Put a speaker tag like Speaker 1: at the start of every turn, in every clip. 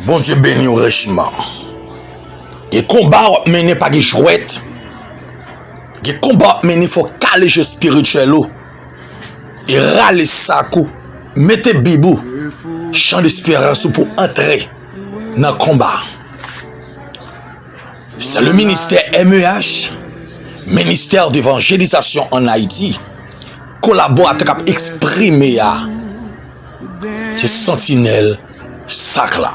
Speaker 1: Bon Dieu béni au richement. Les combats menés par les jouettes. Les combats menés faut caler jeu spirituel. Et râler ça coup. Mettez bibou. Chant d'espérance pour entrer dans le combat. C'est le ministère MEH, ministère d'évangélisation en Haïti, collaborateur qui exprimé à ces sentinelles sac là.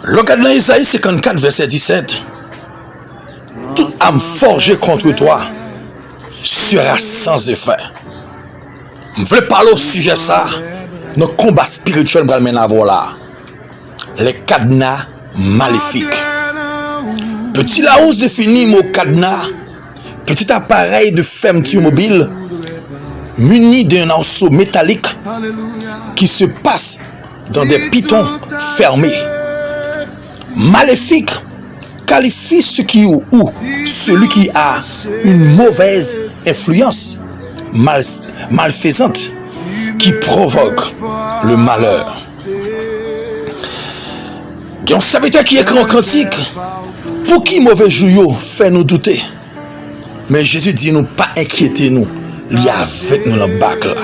Speaker 1: Le cas dans Isaïe 54, verset 17. Toute âme forgée contre toi sera sans effet. Je veux parler au sujet de ça. Notre combat spirituel va mener à là. Les cadenas maléfiques. Petit Larousse définit mot cadenas. Petit appareil de fermeture mobile muni d'un anseau métallique qui se passe dans des pitons fermés. Maléfique qualifie ce qui ou celui qui a une mauvaise influence malfaisante qui provoque le malheur. Il y a un serviteur qui écrit en cantique. Pour qui mauvais jouyau fait nous douter. Mais Jésus dit nous pas inquiéter nous. Il y a avec nous dans le bac là.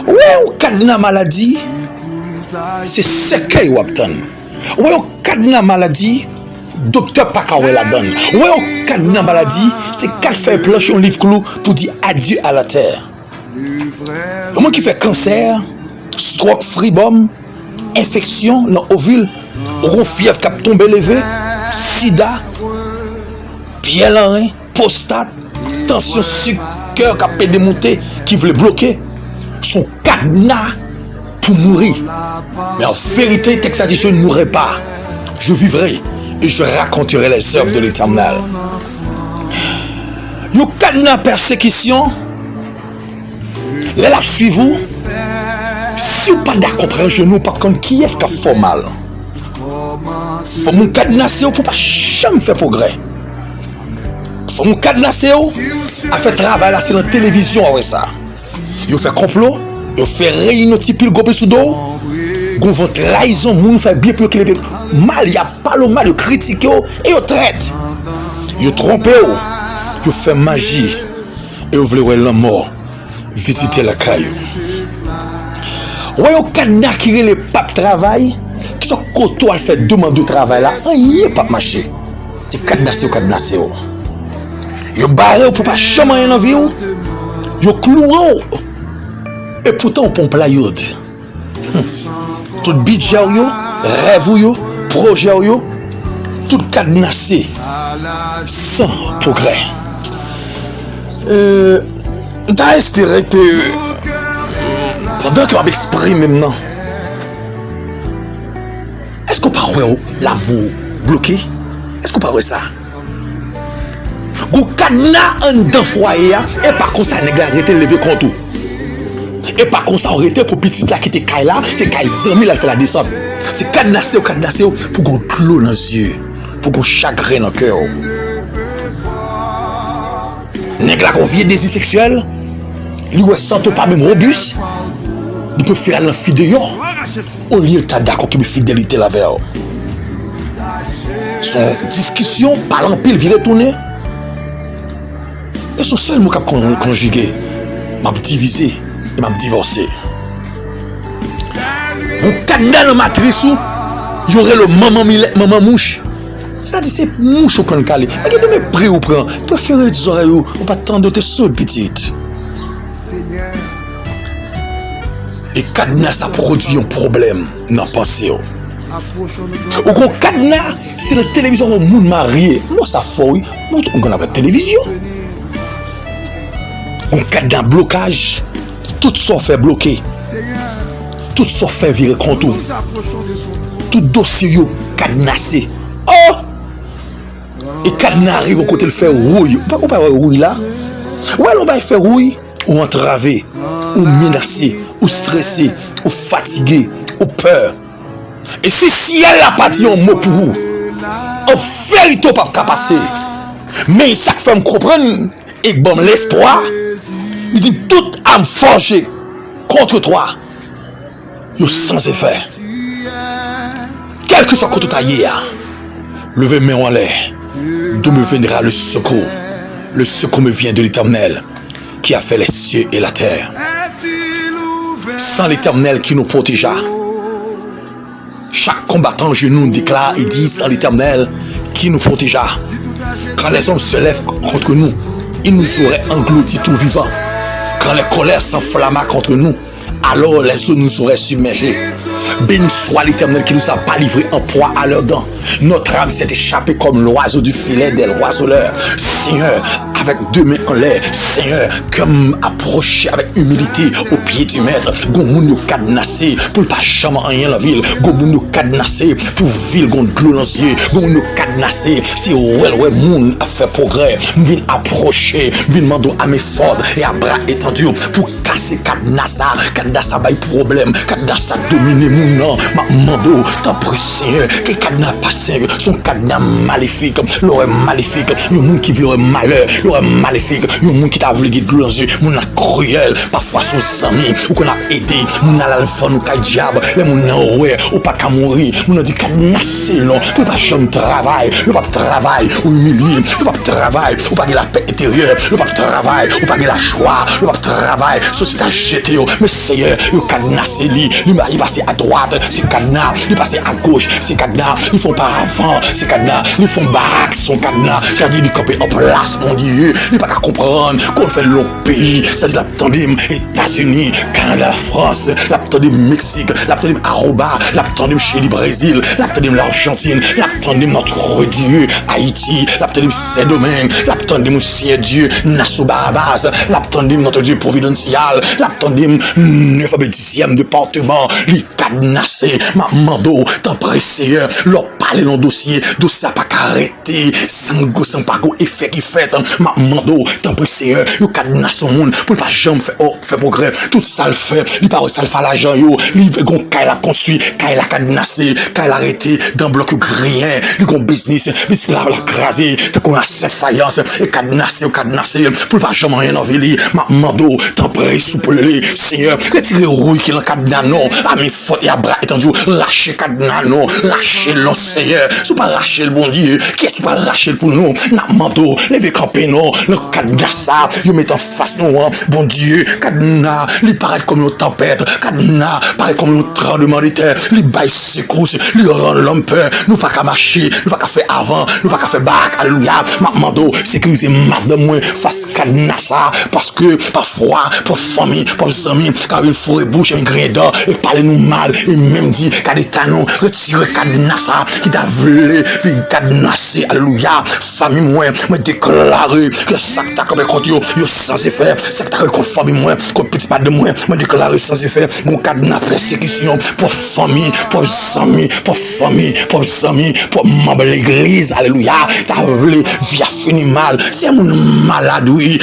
Speaker 1: Ouais, au cadenas maladie, c'est ce qu'il y a obtenu. Ouais, au cadenas maladie, docteur pas qu'à la donne. Ouais, au cadenas maladie, c'est 4 feuilles planches un livre clou pour dire adieu à la terre. Le monde qui fait cancer, stroke, fribom, infection dans l'ovule, fièvre qui a tombé levé, sida, pièle en rein, prostate, tension sucre, cœur qui a pédé monté, qui voulait bloquer, son cadenas pour mourir. Mais en vérité, texte a dit je ne mourrai pas, je vivrai et je raconterai les œuvres de l'Éternel. Le cadenas persécution, là suivez vous. Si vous n'êtes pas d'accord avec genou, par contre, qui est-ce qui a fait mal? Faut mon cadenasser pour pas jamais faire progrès. Faut mon cadenasser à faire travail là, c'est la télévision avec ça. Vous fait complot, vous fait réunion type le gobe sous dos. Vous faites trahison, vous fait bien plus que les mal, il y a pas le mal de critiquer et vous traite. Vous trompez, vous fait magie et vous voulez voir la mort visiter la caillou. Ouais, au cadenas qui est le pape travail, qui sont côté à faire demande de travail là, il n'est pas marché. C'est cadenassé au cadenassé. Yo barré pour pas jamais rien en vie. Yo cloué. Et pourtant on pompe la yode. Tout budget yo, rêve yo, projet yo, tout cadenassé. Sans progrès. T'as espéré que pendant qu'on m'exprime maintenant, est-ce qu'on parle la vous bloqué? Est-ce qu'on parle ça? Vous cadenas en d'un foyer et par contre ça n'est arrêté de lever contre tout. Et par contre ça aurait été pour petit là qui était caille là, c'est caille zami là fait la descente. C'est cadenassé pour qu'on clôt dans les yeux, pour qu'on chagrin dans le cœur. Nèg la qu'on vit désir sexuel, lui ouais sent pas même robuste. Il peut faire la fidélité au lieu de d'accord qui me fidélité la vers. Son discussion parlant pile vient retourner. Et son seul mot qui a conjugué m'a divisé et m'a divorcé. Mon cadenas dans ma matrice, il y aurait le maman mouche. C'est-à-dire c'est mouche qu'on calé. Mais qui me prix ou prend, préférez des oreilles ou pas attendre tes seule petite. Et cadenas ça produit un problème dans la pensée. Ou qu'on cadenas, c'est la télévision au monde marié. Moi ça faut, moi on a pas de télévision. On cadenas blocage, tout ça fait bloquer. Tout ça fait virer contre tout. Tout dossier cadenassé. Oh! Et cadenas arrive au côté le faire rouille. Pas qu'on parle rouille là. Ouais, on va faire rouille ou entraver, ou menacer, ou stressé, ou fatigué, ou peur. Et si elle n'a pas dit un mot pour vous, en vérité, pas qu'à passer. Mais ça fait me comprendre et bon l'espoir. Il dit toute âme forgée contre toi yo sans effet. Quel que soit côté taillé, levez mes en l'air, d'où me viendra le secours. Le secours me vient de l'Éternel, qui a fait les cieux et la terre. Sans l'Éternel qui nous protégea, chaque combattant genou déclare et dit sans l'Éternel qui nous protégea. Quand les hommes se lèvent contre nous, ils nous auraient engloutis tout vivant. Quand les colères s'enflammaient contre nous, alors les eaux nous auraient submergés. Béni soit l'Éternel qui nous a pas livrés en proie à leurs dents. Notre âme s'est échappée comme l'oiseau du filet des oiseleurs. Seigneur, avec deux mains en l'air, Seigneur, comme approché avec humilité au pied du maître. Gomoun nous cadenassé pour pas jamais rien la ville. Gomoun nous cadenassé pour ville gon de l'eau dans les yeux. Gomoun nous cadenassé, c'est ouais moun a fait progrès. Vin approcher, vin demander à mes fortes et à bras étendus pour casser cadenassa. Cadenassa bail problème, cadenassa dominer moun non. Ma mando, t'en prie Seigneur, que cadenas passé, son cadenas maléfique, l'aurait maléfique, un monde qui veut malheur, l'aurait maléfique, un monde qui t'a voulu guider dans les yeux, mon a cruel, parfois son amis, ou qu'on a aidé, mon a l'alpha, nous kay diable, les moun a ouais, ou pas qu'à mourir, mon a dit cadenasser non, pour pas jamais travail, le pas travail, ou humilié, le pas travail, ou pas la paix intérieure, le pas travail, ou pas la joie, le pas travail, société a jeté, mais Seigneur, le cadenasser lui, il passe à droite, c'est cadenas, il passe à gauche, c'est cadenas, ils font pas avant, c'est cadenas, ils font baraque, son cadenas, c'est-à-dire ils campent en place, mon Dieu, il pas qu'à comprendre qu'on fait l'autre pays, c'est-à-dire l'abtendim États-Unis, Canada, France, l'abtendim Mexique, l'abtendim Aruba, l'abtendim Chili, Brésil, l'abtendim l'Argentine, l'abtendim notre Dieu, Haïti, l'abtendim Saint-Domingue, l'abtendim aussi Dieu, Nassau Bahamas, l'abtendim notre Dieu providential, l'abtendim 9e département, les cadenassés, ma mando, t'en pressé, leur parler dans dossier pas qu'arrêter, sans pas qu'au effet qui fait, ma mando, t'en pressé, yo cadenasse au monde, pour pas jamais faire progrès, tout ça le fait, il pas ça le fait l'argent, yo, il gon kay la construit, kay la cadenassé, kay la arrêté, dans bloc grien, il gon business, mais c'est là la crasé, t'as qu'on a cette faïence, et cadenassé, pour pas jamais rien en ville, ma mando, t'en pressé, souple, Seigneur, retirez rouille qui l'en cadenas, non, à mes fautes et à bras étendus, lâchez cadenas, non, lâchez l'on Seigneur, si pas lâcher le bon Dieu, qui est-ce qui va lâcher pour nous, n'a mando, levez campé, non, le cadenas ça, il met en face nous, bon Dieu, cadenas, il paraît comme une tempête, cadenas, paraît comme un tremblement de terre, il baille secousse, il rend l'homme peur, nous pas qu'à marcher, nous pas qu'à faire avant, nous pas qu'à faire bac, alléluia, ma mando, sécurisez madame moi, face cadenas ça, parce que parfois, pour famille, pour les amis, quand il faut bouche un grain d'or, et parler nous mal, et même dit, qu'à des tanons, retirez cadenas ça, qui t'a voulu, cadenasser, alléluia, famille moi, me déclarer que ça que t'as comme contre yo sans effet, ça que t'as comme famille moi, comme petit pas de moi, me déclarer sans effet, mon cadenas persécution pour famille, pour amis, pour famille, pour amis, pour membre de l'église, alléluia, t'as voulu via fini mal, c'est mon malade, oui,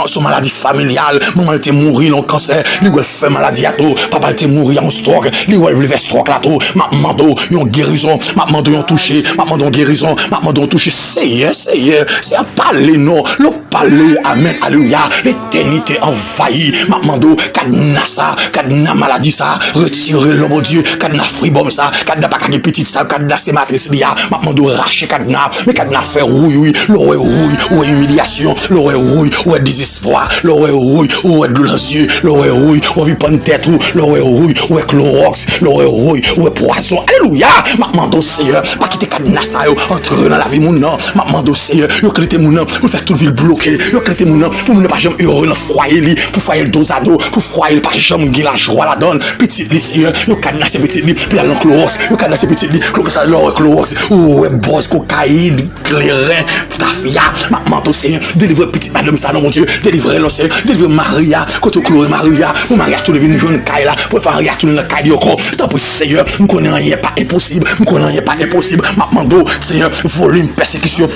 Speaker 1: son maladie familiale, maman était mourir en cancer, lui elle fait maladie à tout, papa était mourir en stroke, lui elle veut stroke là tout, maman do, yon guérison, maman do yon touché, maman do guérison, maman do touché, Seigneur, c'est à parler non, le parler, amen, alléluia, l'éternité envahie, maman do, cadenassa, cadenas maladie ça, retirez le bon Dieu, cadenas fribom ça, cadenas pas qu'à petite ça, cadenas c'est matrice liya, maman do racher cadenas, mais cadenas fait rouille, l'oreille humiliation, l'oreille rouille, désespoir, l'oreille rouille, douleur aux yeux, l'oreille rouille, vit pas une tête, l'oreille rouille, chlorox, l'oreille rouille, poison, alléluia, maman do Seigneur, pas quitter cadenas ça, entrer dans la vie mon nom, maman do Seigneur, yo clété mon nom, pour faire toute ville bloquée, yo clété mon nom, pour ne pas jamais heureux dans foyer li, pour foyer le dos à dos, pour foyer pas jamais gagner la joie la donne, petit li Seigneur, yo cadenas petit li, puis la chlorox, yo cadenas petit li, chlorox, ou boss cocaïne, clairin, tafia, maman do Seigneur, délivre petit madame ça non mon Dieu, délivre le Seigneur, délivre Maria, côté Chloé Maria, ou Maria tout devine jeune caille là, pour faire Maria tout dans caille encore, tant pour Seigneur, nous connaissons rien pas impossible, nous connaissons rien pas impossible, maman do Seigneur, volume persécution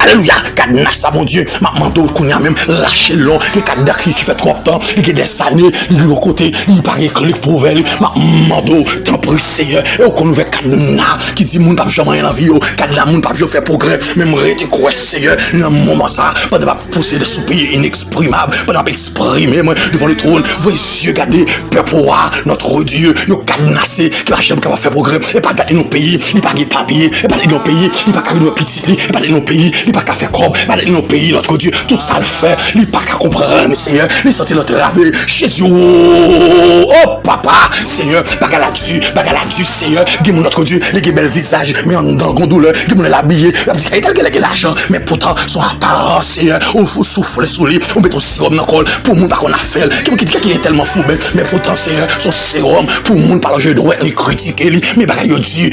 Speaker 1: Alléluia. Cadenas ça, mon Dieu. Maman, qu'on a même raché long. Les cadenas qui fait trop de temps. Il y a des années. Il y a côté. Il paraît que les pauvres. Maman, t'en prie, Seigneur. Et qu'on ouvre cadenas qui dit, mon pape, jamais rien en vie. Cadenas, mon pape, je fais progrès. Même rété quoi, Seigneur. Dans le moment ça, pendant ma pousser des soupirs inexprimables. Pendant ma exprimer, moi, devant le trône. Voyez, Dieu, regardez. Peuple roi, notre Dieu. Il a cadenassé. Qui va jamais faire progrès. Et pas dans nos pays. Il pas de papier. Et pas dans nos pays. Il pas de nos petits. Et pas dans nos pays. Il pas qu'à faire comme. Pas dans nos pays. Notre Dieu. Tout ça le fait. Il pas qu'à comprendre, Seigneur. Il sentit notre rave. Jésus. Oh, papa. Seigneur. Bagaladu, Seigneur. Dis-moi notre Dieu. Les belles visages. Mais dans le grand douleur. Dis-moi l'habiller. Il y a l'argent. Mais pourtant, son apparence, Seigneur. On faut souffler sous lui. On met ton sérum dans le col. Pour mon qu'on a fait. Qui est tellement fou. Mais pourtant, Seigneur. Son sérum. Pour mon par le jeu de droit. Les critiquer. Mais bagaille Dieu,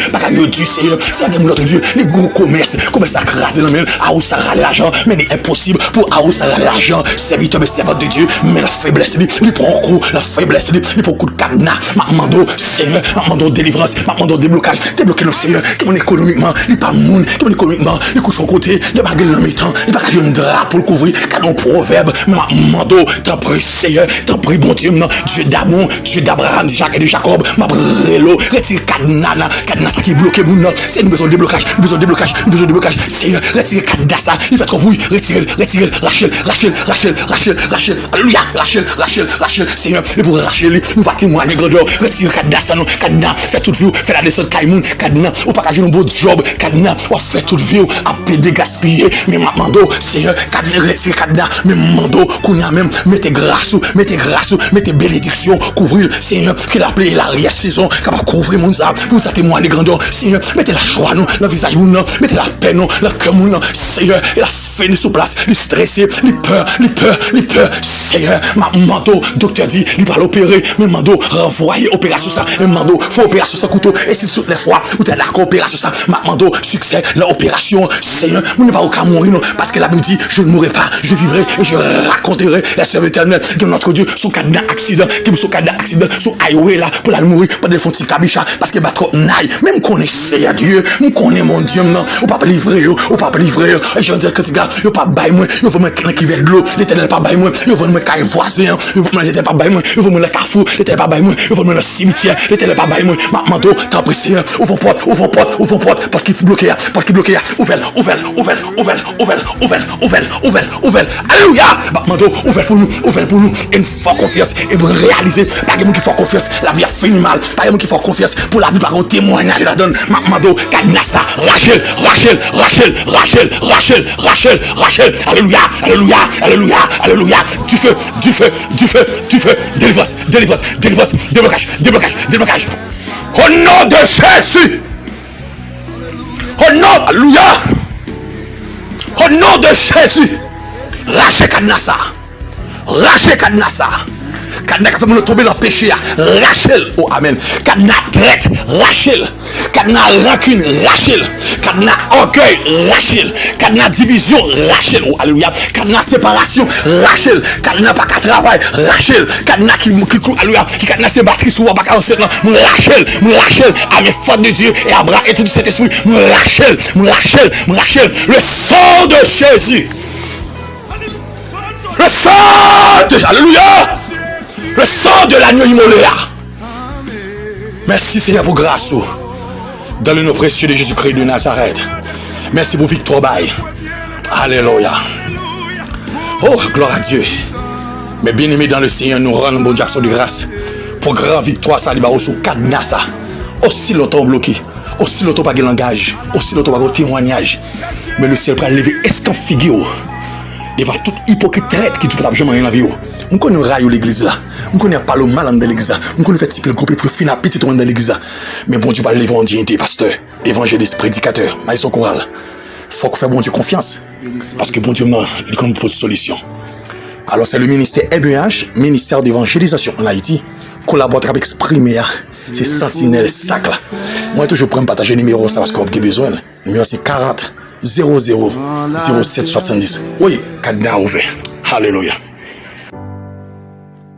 Speaker 1: Seigneur. C'est un notre Dieu. Les gros commerces. Commerce à craser la main. À où ça râle l'argent. Mais il est impossible pour à où ça râle l'argent. Serviteur, mais servante de Dieu. Mais la faiblesse, il prend coup. La faiblesse, il prend coup de cadenas. Mamando, Seigneur. Mamando délivrance. Mamando déblocage. Débloquer le Seigneur. Qui mon économiquement. Il pas monde. Qui mon économiquement. Il couche son côté. Il baguette dans mes temps. Il baguette un drap pour le couvrir. Canon proverbe. Mamando, t'en prie, Seigneur. T'en prie, bon Dieu. Dieu d'Amon. Dieu d'Abraham, Jacques et de Jacob. Ma brelo. Retire cadenas. Cadenas qui est bloqué. C'est une besoin de blocage. Besoin de blocage. Seigneur. Retire cadenas. Il fait trop bruit. Retire. Rachel. Alléluia. Rachel. Seigneur. Et pour Rachel, nous va témoigner grandeur. Retire cadenas. Cadenas. Fait toute vie. Fait la descente Kaimoun. Cadenas. Ou pas qu'à jouer un beau job. Cadenas. Ou fait toute vie. À pédé gaspiller. Mais mando. Seigneur. Cadenas. Retire cadenas. Mais mando. Qu'on a même. Mettez grâce. Mettez bénédiction. Couvrir. Seigneur. Qu'il a appelé l'arrière-saison. Capable de couvrir mon âme. Pour ça témoigner grandeur. Seigneur. Mettez la joie. Dans le visage. Mettez la peine. Le cœur. Seigneur. Il a fait sous place. Il stressé. Il peur. Seigneur. Ma mando. Docteur dit. Il va l'opérer. Mais mando. Renvoyer opération ça. Mais mando. Faut opération ça couteau. Et si toutes les fois. Où t'es d'accord opération ça. Ma mando. Succès. L'opération. Seigneur. Vous n'êtes pas au cas mourir. Parce qu'elle a dit. Je ne mourrai pas. Je vivrai. Et je raconterai la serve éternelle de notre Dieu. Son cas d'accident. Son cas d'accident. Son highway là. Pour la mourir. Pas de fond de cabicha. Parce qu'elle va trop naï. Même qu'on est Seigneur Dieu. Même qu'on est mon Dieu. Non. Ou pas livrer. Et je dis que tu gars. Yo pas bail moi. Yo faut me qui veut de l'eau. L'éternel pas bail moi. Yo faut me caille voisin. Yo faut me pas bail moi. Yo faut me le carrefour. L'éternel pas bail moi. Yo faut me le cimetière. L'éternel pas bail moi. Manteau. T'as pris Seigneur. Ouvre porte. Parce qu'il bloqué. Ouvre. Alléluia. Manteau. Ouvre pour nous. Une forte confiance. Et pour réaliser. Pas que moi qui faut confiance. La vie a fini mal. Pas que moi qui faut confiance. Pour la vie par un témoignage la donne. Manteau. Cadenas. Rachel. Alléluia. Du feu. Délivrance. Déblocage. Au nom de Jésus. Alléluia. Au nom de Jésus. Rachez cadenas. Cadenas qui fait nous tomber dans le péché. Rachel. Oh amen. Cadenas traite. Rachel. Cadenas rancune. Rachel. Cadenas orgueil. Rachel. Cadenas division. Rachel. Oh alléluia. Cadenas séparation. Rachel. Cadenas pas qu'à travail. Rachel. Cadenas qui alléluia. Qui cadenas ses batteries sous pas qu'à enseignement. Rachel. À mes fautes de Dieu et à bras et tout cet esprit. Rachel. Le sang de Jésus. Le sang de alléluia. Le sang de l'agneau immolé. Merci Seigneur pour grâce. Dans le nom précieux de Jésus-Christ de Nazareth. Merci pour victoire. Alléluia. Oh, gloire à Dieu. Mais bien aimé dans le Seigneur, nous rendons bon Dieu de grâce. Pour grande victoire, ça libère sous cadenas. Aussi longtemps bloqué. Aussi longtemps pas de langage. Aussi longtemps pas de témoignage. Mais le ciel va lever escamp figure. Devant toute hypocrite traite qui ne peut jamais rien la vie. On connaît rayo l'église là. On connaît pas le mal dans l'église là. On connaît fait type le groupe plus fin à petit dans l'église là. Mais bon Dieu va lever en dignité pasteur, évangéliste, prédicateur, maïs choral. Faut que faire bon Dieu confiance parce que bon Dieu il connaît pour solution. Alors c'est le ministère EBH, ministère d'évangélisation en Haïti, collabore avec Exprimer. C'est Sentinelle Sac là. Moi toujours prends partager numéro ça parce qu'on a besoin. Numéro c'est 40 00 07 70. Oui, cadenas ouvert. Alléluia.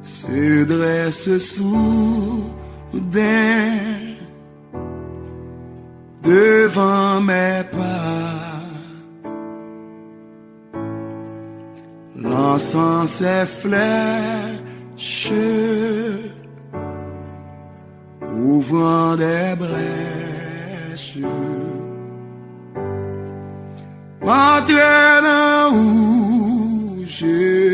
Speaker 2: Se dresse soudain devant mes pas lançant ses flèches, ouvrant des brèches, m'entraînant où j'ai